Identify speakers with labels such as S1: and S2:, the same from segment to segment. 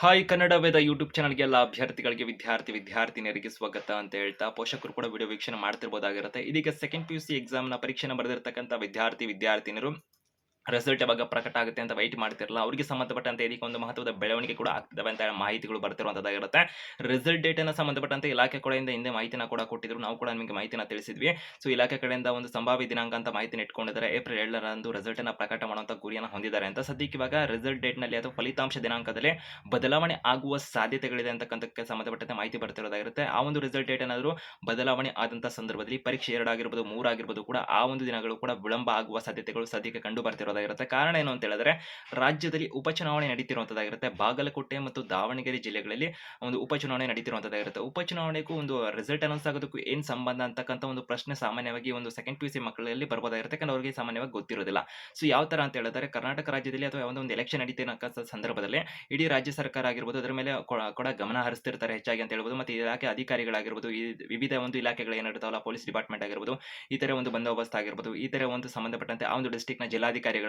S1: Hi Kannada ವೇದ YouTube ಚಾನಲ್ಗೆ ಎಲ್ಲ ಅಭ್ಯರ್ಥಿಗಳಿಗೆ ವಿದ್ಯಾರ್ಥಿನಿಯರಿಗೆ ಸ್ವಾಗತ ಅಂತ ಹೇಳ್ತಾ ಪೋಷಕರು ಕೂಡ ವಿಡಿಯೋ ವೀಕ್ಷಣೆ ಮಾಡ್ತಿರ್ಬೋದಾಗಿರುತ್ತೆ. ಇದೀಗ ಸೆಕೆಂಡ್ PUC ಎಕ್ಸಾಮ್ನ ಪರೀಕ್ಷೆನ ಬರೆದಿರ್ತಕ್ಕಂಥ ವಿದ್ಯಾರ್ಥಿನಿಯರು ರಿಸಲ್ಟ್ ಯಾವಾಗ ಪ್ರಕಟ ಆಗುತ್ತೆ ಅಂತ ವೈಟ್ ಮಾಡ್ತಿರಲ್ಲ, ಅವರಿಗೆ ಸಂಬಂಧಪಟ್ಟಂತೆ ಇದಕ್ಕೆ ಒಂದು ಮಹತ್ವದ ಬೆಳವಣಿಗೆ ಕೂಡ ಆಗ್ತವೆ ಅಂತ ಮಾಹಿತಿಗಳು ಬರ್ತಿರುವಂತದ್ದಾಗಿರುತ್ತೆ. ರಿಸಲ್ಟ್ ಡೇಟ್ ಅನ್ನ ಸಂಬಂಧಪಟ್ಟಂತೆ ಇಲಾಖೆ ಕಡೆಯಿಂದ ಹಿಂದೆ ಮಾಹಿತಿನ ಕೂಡ ಕೊಟ್ಟಿದ್ರು, ನಾವು ಕೂಡ ನಿಮಗೆ ಮಾಹಿತಿನ ತಿಳಿಸಿದ್ವಿ. ಸೊ ಇಲಾಖೆ ಕಡೆಯಿಂದ ಒಂದು ಸಂಭಾವ್ಯ ದಿನಾಂಕ ಅಂತ ಮಾಹಿತಿನ ಇಟ್ಕೊಂಡಿದ್ದಾರೆ. ಏಪ್ರಿಲ್ 7ರಂದು ರಿಸಲ್ಟ್ ಅನ್ನ ಪ್ರಕಟ ಮಾಡುವಂತ ಗುರಿಯನ್ನು ಹೊಂದಿದ್ದಾರೆ ಅಂತ. ಸದ್ಯಕ್ಕೆ ಇವಾಗ ರಿಸಲ್ಟ್ ಡೇಟ್ ನಲ್ಲಿ ಅಥವಾ ಫಲಿತಾಂಶ ದಿನಾಂಕದಲ್ಲಿ ಬದಲಾವಣೆ ಆಗುವ ಸಾಧ್ಯತೆಗಳಿದೆ ಅಂತಕ್ಕಂಥಕ್ಕೆ ಸಂಬಂಧಪಟ್ಟಂತೆ ಮಾಹಿತಿ ಬರ್ತಿರೋದಾಗಿರುತ್ತೆ. ಆ ಒಂದು ರಿಸಲ್ಟ್ ಡೇಟ್ ಏನಾದರೂ ಬದಲಾವಣೆ ಆದಂತ ಸಂದರ್ಭದಲ್ಲಿ ಪರೀಕ್ಷೆ 2 ಆಗಿರ್ಬೋದು 3 ಆಗಿರ್ಬೋದು ಕೂಡ ಆ ಒಂದು ದಿನಗಳು ಕೂಡ ವಿಳಂಬ ಆಗುವ ಸಾಧ್ಯತೆಗಳು ಸದ್ಯಕ್ಕೆ ಕಂಡು ಬರ್ತಿರೋದಾಗಿರುತ್ತೆ. ಕಾರಣ ಏನು ಅಂತ ಹೇಳಿದ್ರೆ, ರಾಜ್ಯದಲ್ಲಿ ಉಪಚುನಾವಣೆ ನಡೀತಿರುವಂತದ್ದಾಗಿರುತ್ತೆ. ಬಾಗಲಕೋಟೆ ಮತ್ತು ದಾವಣಗೆರೆ ಜಿಲ್ಲೆಗಳಲ್ಲಿ ಒಂದು ಉಪಚುನಾವಣೆ ನಡೀತಿರುವಂತದ್ದಾಗಿರುತ್ತೆ. ಉಪಚುನಾವಣೆಗೂ ಒಂದು ರಿಸಲ್ಟ್ ಅನೌನ್ಸ್ ಆಗೋದಕ್ಕೂ ಏನ್ ಸಂಬಂಧ ಅಂತಕ್ಕಂಥ ಒಂದು ಪ್ರಶ್ನೆ ಸಾಮಾನ್ಯವಾಗಿ ಒಂದು ಸೆಕೆಂಡ್ PUC ಮಕ್ಕಳಲ್ಲಿ ಬರ್ಬೋದಾಗಿರುತ್ತೆ. ಯಾಕಂದ್ರೆ ಅವರಿಗೆ ಸಾಮಾನ್ಯವಾಗಿ ಗೊತ್ತಿರೋದಿಲ್ಲ. ಸೊ ಯಾವ ತರ ಅಂತ ಹೇಳಿದ್ರೆ, ಕರ್ನಾಟಕ ರಾಜ್ಯದಲ್ಲಿ ಅಥವಾ ಒಂದು ಎಲೆಕ್ಷನ್ ನಡೀತಿರತಕ್ಕಂಥ ಸಂದರ್ಭದಲ್ಲಿ ಇಡೀ ರಾಜ್ಯ ಸರ್ಕಾರ ಆಗಿರ್ಬೋದು ಅದರ ಮೇಲೆ ಕೂಡ ಗಮನ ಹರಿಸ್ತಿರ್ತಾರೆ ಹೆಚ್ಚಾಗಿ ಅಂತ ಹೇಳ್ಬೋದು. ಮತ್ತೆ ಇಲಾಖೆ ಅಧಿಕಾರಿಗಳಾಗಿರ್ಬೋದು, ಈ ವಿವಿಧ ಒಂದು ಇಲಾಖೆಗಳು ಏನಿರ್ತಾವಲ್ಲ, ಪೊಲೀಸ್ ಡಿಪಾರ್ಟ್ಮೆಂಟ್ ಆಗಿರ್ಬೋದು, ಈ ತರ ಒಂದು ಬಂದೋಬಸ್ತ್ ಆಗಿರ್ಬೋದು, ಈ ತರ ಒಂದು ಸಂಬಂಧಪಟ್ಟಂತೆ ಆ ಒಂದು ಡಿಸ್ಟ್ರಿಕ್ಟ್ ನ ಜಿಲ್ಲಾಧಿಕಾರಿಗಳಾಗಿರ್ಬೋದು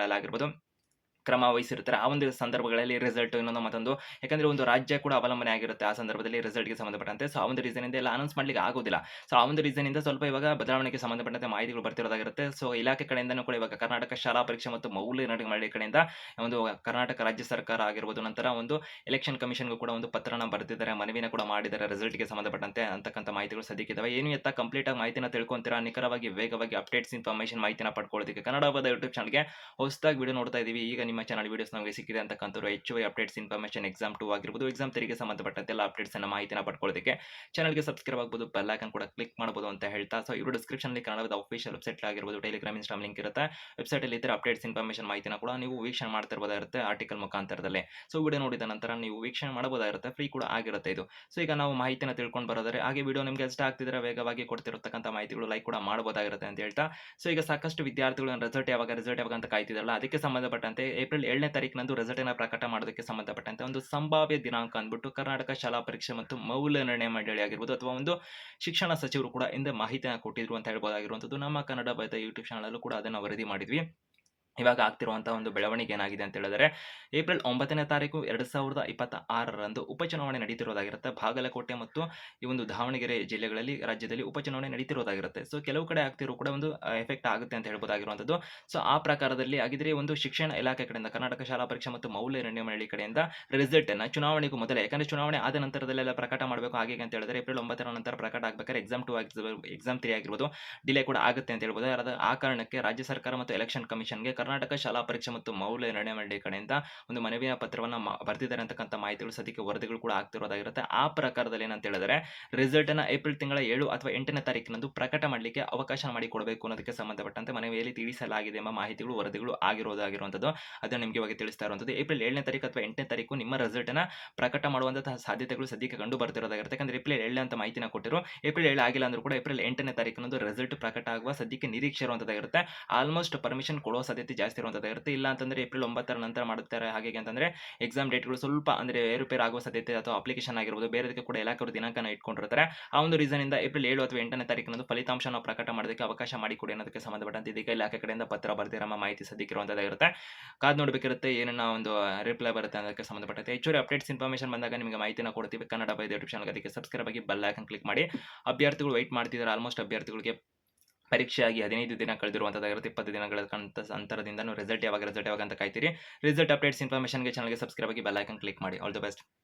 S1: ಕ್ರಮ ವಹಿಸಿರ್ತಾರೆ. ಆ ಒಂದು ಸಂದರ್ಭಗಳಲ್ಲಿ ರಿಸಲ್ಟ್ ಇನ್ನೊಂದು ಮತ್ತೊಂದು, ಯಾಕಂದ್ರೆ ಒಂದು ರಾಜ್ಯ ಕೂಡ ಅವಲಂಬನೆ ಆಗಿರುತ್ತೆ ಆ ಸಂದರ್ಭದಲ್ಲಿ ರಿಸಲ್ಟ್‌ಗೆ ಸಂಬಂಧಪಟ್ಟಂತೆ. ಸೊ ಆ ಒಂದು ರೀಸನ್ ಇಂದ ಎಲ್ಲ ಅನೌನ್ಸ್ ಮಾಡ್ಲಿಕ್ಕೆ ಆಗೋದಿಲ್ಲ. ಸೊ ಆ ಒಂದು ರೀಸನ್ ಇಂದ ಸ್ವಲ್ಪ ಇವಾಗ ಬದಲಾವಣೆಗೆ ಸಂಬಂಧಪಟ್ಟಂತೆ ಮಾಹಿತಿಗಳು ಬರ್ತಿರೋದಾಗಿರುತ್ತೆ. ಸೊ ಇಲಾಖೆ ಕಡೆಯಿಂದನೂ ಕೂಡ ಇವಾಗ ಕರ್ನಾಟಕ ಶಾಲಾ ಪರೀಕ್ಷೆ ಮತ್ತು ಮೌಲ್ಯನಿರ್ಣಯ ಕಡೆಯಿಂದ ಒಂದು ಕರ್ನಾಟಕ ರಾಜ್ಯ ಸರ್ಕಾರ ಆಗಿರ್ಬೋದು, ನಂತರ ಒಂದು ಎಲೆಕ್ಷನ್ ಕಮಿಷನ್‌ಗೂ ಕೂಡ ಒಂದು ಪತ್ರನ ಬರೆದಿದ್ದಾರೆ, ಮನವಿನ ಕೂಡ ಮಾಡಿದ್ದಾರೆ ರಿಸಲ್ಟ್‌ಗೆ ಸಂಬಂಧಪಟ್ಟಂತೆ ಅಂತಕ್ಕಂಥ ಮಾಹಿತಿಗಳು ಸದ್ಯಕ್ಕಿದ್ದಾವೆ. ಏನು ಎತ್ತ ಕಂಪ್ಲೀಟ್ ಆಗಿ ಮಾಹಿತಿನ ತಿಳ್ಕೊಂತೀರಾ, ನಿಖರವಾಗಿ ವೇಗವಾಗಿ ಅಪ್ಡೇಟ್ಸ್ ಇನ್ಫಾರ್ಮೇಷನ್ ಮಾಹಿತಿನ ಪಡ್ಕೊಳ್ಳೋದಕ್ಕೆ ಕನ್ನಡ ಹಬ್ಬದ ಯೂಟ್ಯೂಬ್ ಚಾನಲ್‌ಗೆ ಹೊಸದಾಗಿ ವಿಡಿಯೋ ನೋಡ್ತಾ ಇದೀವಿ. ಈಗ ನಿಮ್ಮ ಚಾನಲ್ ವಿಡಿಯೋಸ್ ನಮಗೆ ಸಿಕ್ಕಿದೆ ಅಂತಕ್ಕಂಥವ್ರು ಹೆಚ್ಚುವರಿ ಅಪ್ಡೇಟ್ಸ್ ಇನ್ಫಾರ್ಮೇಷನ್ ಎಕ್ಸಾಮ್ 2 ಆಗಿರ್ಬೋದು, ಎಕ್ಸಾಮ್ 3ಗೆ ಸಂಬಂಧಪಟ್ಟಂತೆ ಎಲ್ಲ ಅಪ್ಡೇಟ್ಸ್ ಅನ್ನ ಮಾಹಿತಿನ ಪಡ್ಕೊಳ್ಳೋದಕ್ಕೆ ಚಾನಲ್ಗೆ ಸಬ್ಸ್ಕ್ರೈಬ್ ಆಗಬಹುದು, ಬೆಲ್ ಐಕಾನ್ ಕೂಡ ಕ್ಲಿಕ್ ಮಾಡಬಹುದು ಅಂತ ಹೇಳ್ತಾ, ಸೊ ಇವರು ಡಿಸ್ಕ್ರಿಪ್ಷನ್ ಅಲ್ಲಿ ಕನ್ನಡದ ಅಫಿಷಿಯಲ್ ವೆಬ್ಸೈಟ್ ಆಗಿರ್ಬೋದು, ಟೆಲಿಗ್ರಾಮ್ ಇನ್ಸ್ಟಾಮ್ ಲಿಂಕ್ ಇರುತ್ತೆ. ವೆಬ್ಸೈಟ್ ಅಲ್ಲಿ ಇತರ ಅಪ್ಡೇಟ್ಸ್ ಇನ್ಫಾರ್ಮೇಷನ್ ಮಾಹಿತಿನ ಕೂಡ ನೀವು ವೀಕ್ಷಣೆ ಮಾಡ್ತಿರಬಹುದಾಗಿರುತ್ತೆ ಆರ್ಟಿಕಲ್ ಮುಖಾಂತರದಲ್ಲಿ. ಸೊ ವಿಡಿಯೋ ನೋಡಿದ ನಂತರ ನೀವು ವೀಕ್ಷಣೆ ಮಾಡಬಹುದಾಗಿರುತ್ತೆ, ಫ್ರೀ ಕೂಡ ಆಗಿರುತ್ತೆ ಇದು. ಸೊ ಈಗ ನಾವು ಮಾಹಿತಿನ ತಿಳ್ಕೊಂಡು ಬರೋದಾದ್ರೆ, ಹಾಗೆ ವಿಡಿಯೋ ನಿಮಗೆ ಇಷ್ಟ ಆಗ್ತಿದ್ರೆ ವೇಗವಾಗಿ ಕೊಡ್ತಿರತಕ್ಕಂಥ ಮಾಹಿತಿಗಳು ಲೈಕ್ ಕೂಡ ಮಾಡಬಹುದಾಗಿರುತ್ತೆ ಅಂತ ಹೇಳ್ತಾ, ಸೊ ಈಗ ಸಾಕಷ್ಟು ವಿದ್ಯಾರ್ಥಿಗಳು ರಿಸಲ್ಟ್ ಯಾವಾಗ ಅಂತ ಕಾಯ್ತಿದಾರಲ್ಲ, ಅದಕ್ಕೆ ಸಂಬಂಧಪಟ್ಟಂತೆ ಏಪ್ರಿಲ್ 7ನೇ ತಾರೀಕಿನಂದು ರಿಸಲ್ಟ್ ಅನ್ನ ಪ್ರಕಟ ಮಾಡೋದಕ್ಕೆ ಸಂಬಂಧಪಟ್ಟಂತೆ ಒಂದು ಸಂಭಾವ್ಯ ದಿನಾಂಕ ಅಂದ್ಬಿಟ್ಟು ಕರ್ನಾಟಕ ಶಾಲಾ ಪರೀಕ್ಷೆ ಮತ್ತು ಮೌಲ್ಯ ನಿರ್ಣಯ ಮಂಡಳಿ ಆಗಿರ್ಬೋದು ಅಥವಾ ಒಂದು ಶಿಕ್ಷಣ ಸಚಿವರು ಕೂಡ ಹಿಂದೆ ಮಾಹಿತಿಯನ್ನು ಕೊಟ್ಟಿದ್ರು ಅಂತ ಹೇಳ್ಬೋದಾಗಿರುವಂಥದ್ದು. ನಮ್ಮ ಕನ್ನಡ ಬೈದ ಯೂಟ್ಯೂಬ್ ಚಾನಲ್ ಅಲ್ಲೂ ಕೂಡ ಅದನ್ನು ವರದಿ ಮಾಡಿದ್ವಿ. ಇವಾಗ ಆಗ್ತಿರುವಂತಹ ಒಂದು ಬೆಳವಣಿಗೆ ಏನಾಗಿದೆ ಅಂತ ಹೇಳಿದ್ರೆ, ಏಪ್ರಿಲ್ 9ನೇ ತಾರೀಕು 2026ರಂದು ಉಪಚುನಾವಣೆ ನಡೀತಿರೋದಾಗಿರುತ್ತೆ. ಬಾಗಲಕೋಟೆ ಮತ್ತು ಈ ಒಂದು ದಾವಣಗೆರೆ ಜಿಲ್ಲೆಗಳಲ್ಲಿ ರಾಜ್ಯದಲ್ಲಿ ಉಪಚುನಾವಣೆ ನಡೀತಿರೋದಾಗಿರುತ್ತೆ. ಸೊ ಕೆಲವು ಕಡೆ ಆಗ್ತಿರೋ ಕೂಡ ಒಂದು ಎಫೆಕ್ಟ್ ಆಗುತ್ತೆ ಅಂತ ಹೇಳ್ಬೋದಾಗಿರುವಂಥದ್ದು. ಸೊ ಆ ಪ್ರಕಾರದಲ್ಲಿ ಆಗಿದ್ರೆ ಒಂದು ಶಿಕ್ಷಣ ಇಲಾಖೆ ಕಡೆಯಿಂದ ಕರ್ನಾಟಕ ಶಾಲಾ ಪರೀಕ್ಷೆ ಮತ್ತು ಮೌಲ್ಯ ನಿರ್ಣಯ ಮಂಡಳಿ ಕಡೆಯಿಂದ ರಿಸಲ್ಟ್ ಅನ್ನ ಚುನಾವಣೆಗೂ ಮೊದಲೇ, ಯಾಕಂದ್ರೆ ಚುನಾವಣೆ ಆದ ನಂತರದಲ್ಲೆಲ್ಲ ಪ್ರಕಟ ಮಾಡಬೇಕು ಹಾಗೆ ಅಂತ ಹೇಳಿದ್ರೆ ಏಪ್ರಿಲ್ 9ರ ನಂತರ ಪ್ರಕಟ ಆಗ್ಬೇಕಾದ್ರೆ ಎಕ್ಸಾಮ್ 2 ಎಕ್ಸಾಮ್ 3 ಆಗಿರ್ಬೋದು ಡಿಲೇ ಕೂಡ ಆಗುತ್ತೆ ಅಂತ ಹೇಳ್ಬೋದು. ಆ ಕಾರಣಕ್ಕೆ ರಾಜ್ಯ ಸರ್ಕಾರ ಮತ್ತು ಎಲೆಕ್ಷನ್ ಕಮಿಷನ್ಗೆ ಕರ್ನಾಟಕ ಶಾಲಾ ಪರೀಕ್ಷೆ ಮತ್ತು ಮೌಲ್ಯ ನಿರ್ಣಯ ಮಂಡಳಿ ಕಡೆಯಿಂದ ಒಂದು ಮನವಿಯ ಪತ್ರವನ್ನ ಬರೆದಿದ್ದಾರೆ ಅಂತಕ್ಕಂಥ ಮಾಹಿತಿಗಳು ಸದ್ಯಕ್ಕೆ ವರದಿಗಳು ಕೂಡ ಆಗ್ತಿರೋದಾಗಿರುತ್ತೆ. ಆ ಪ್ರಕಾರದಲ್ಲಿ ಏನಂತ ಹೇಳಿದ್ರೆ, ರಿಸಲ್ಟ್ ಅನ್ನ ಏಪ್ರಿಲ್ ತಿಂಗಳ 7 ಅಥವಾ 8ನೇ ತಾರೀಕಿನಂದು ಪ್ರಕಟ ಮಾಡಲಿಕ್ಕೆ ಅವಕಾಶ ಮಾಡಿಕೊಡಬೇಕು ಅನ್ನೋದಕ್ಕೆ ಸಂಬಂಧಪಟ್ಟಂತೆ ಮನವಿಯಲ್ಲಿ ತಿಳಿಸಲಾಗಿದೆ ಎಂಬ ಮಾಹಿತಿಗಳು ವರದಿಗಳು ಆಗಿರುವಂತದ್ದು. ಅದನ್ನು ನಿಮಗೆ ಇವಾಗ ತಿಳಿಸ್ತಾ ಇರುವಂತದ್ದು. ಏಪ್ರಿಲ್ 7ನೇ ತಾರೀಕು ಅಥವಾ 8ನೇ ತಾರೀಕು ನಿಮ್ಮ ರಿಸಲ್ಟ್ ಅನ್ನ ಪ್ರಕಟ ಮಾಡುವಂತಹ ಸಾಧ್ಯತೆಗಳು ಸದ್ಯಕ್ಕೆ ಕಂಡು ಬರ್ತಿರೋದಾಗಿರುತ್ತೆ. ಯಾಕಂದ್ರೆ ಏಪ್ರಿಲ್ 7 ಅಂತ ಮಾಹಿತಿನ ಕೊಟ್ಟಿರು, ಏಪ್ರಿಲ್ 7 ಆಗಿಲ್ಲ ಅಂದ್ರೂ ಕೂಡ ಏಪ್ರಿಲ್ 8ನೇ ತಾರೀಕಿನಂದು ರಿಸಲ್ಟ್ ಪ್ರಕಟ ಆಗುವ ಸದ್ಯಕ್ಕೆ ನಿರೀಕ್ಷೆ ಇರುವಂತದ್ದಾಗಿರುತ್ತೆ. ಆಲ್ಮೋಸ್ಟ್ ಪರ್ಮಿಷನ್ ಕೊಡುವ ಸಾಧ್ಯತೆ ಜಾಸ್ತಿ ಇರುವಂತದ್ದಾಗಿರುತ್ತೆ. ಇಲ್ಲ ಅಂತಂದ್ರೆ ಏಪ್ರಿಲ್ 9ರ ನಂತರ ಮಾಡುತ್ತಾರೆ. ಹಾಗೆ ಅಂತಂದ್ರೆ ಎಕ್ಸಾಮ್ ಡೇಟ್ಗಳು ಸ್ವಲ್ಪ ಅಂದ್ರೆ ಏರುಪೇರು ಆಗುವ ಸಾಧ್ಯತೆ ಅಥವಾ ಅಪ್ಲಿಕೇಶನ್ ಆಗಿರ್ಬೋದು ಬೇರೆದಕ್ಕೆ ಕೂಡ ಇಲಾಖೆಯವರು ದಿನಾಂಕನ ಇಟ್ಕೊಂಡಿರ್ತಾರೆ. ಆ ಒಂದು ರೀಸನ್ ಇಂದ ಏಪ್ರಿಲ್ 7 ಅಥವಾ 8ನೇ ತಾರೀಕಿನಂದು ಫಲಿತಾಂಶನ ಪ್ರಕಟ ಮಾಡೋದಕ್ಕೆ ಅವಕಾಶ ಮಾಡಿಕೊಡಿ ಅನ್ನೋದಕ್ಕೆ ಸಂಬಂಧಪಟ್ಟಂತೆ ಇದೀಗ ಇಲಾಖೆ ಕಡೆಯಿಂದ ಪತ್ರ ಬರ್ದಿರೋ ಮಾಹಿತಿ ಸದ್ಯಕ್ಕೆ ಇರುವಂತದ್ದಾಗಿರುತ್ತೆ. ಕಾದ್ ನೋಡಬೇಕಿರುತ್ತೆ ಏನನ್ನ ಒಂದು ರಿಪ್ಲೈ ಬರುತ್ತೆ ಅನ್ನೋದಕ್ಕೆ ಸಂಬಂಧಪಟ್ಟಂತೆ. ಹೆಚ್ಚುವರಿ ಅಪ್ಡೇಟ್ಸ್ ಇನ್ಫಾರ್ಮೇಷನ್ ಬಂದಾಗ ನಿಮಗೆ ಮಾಹಿತಿನ ಕೊಡ್ತೀವಿ. ಕನ್ನಡ ಬೈ ಯೂಟ್ಯೂಬ್ ಚಾನಲ್ ಅದಕ್ಕೆ ಸಬ್ಸ್ಕ್ರೈಬ್ ಆಗಿ ಬೆಲ್ ಐಕಾನ್ ಕ್ಲಿಕ್ ಮಾಡಿ. ಅಭ್ಯರ್ಥಿಗಳು ವೆಯ್ಟ್ ಮಾಡ್ತಿದ್ದಾರೆ. ಆಲ್ಮೋಸ್ಟ್ ಅಭ್ಯರ್ಥಿಗಳಿಗೆ ಪರೀಕ್ಷೆಯಾಗಿ 15 ದಿನ ಕಳೆದಿರುವಂತದ್ದಾಗಿರುತ್ತೆ. 20 ದಿನಗಳ ಅಂತರದಿಂದ ರಿಸಲ್ಟ್ ಯಾವಾಗ ಅಂತ ಕಾಯ್ತೀರಿ. ರಿಸಲ್ಟ್ ಅಪ್ಡೇಟ್ಸ್ ಇನ್ಫಾರ್ಮೇಷನ್ಗೆ ಚಾನಲ್ಗೆ ಸಬ್ಸ್ಕ್ರೈಬ್ ಆಗಿ ಬೆಲ್ ಐಕಾನ್ ಕ್ಲಿಕ್ ಮಾಡಿ. All the best.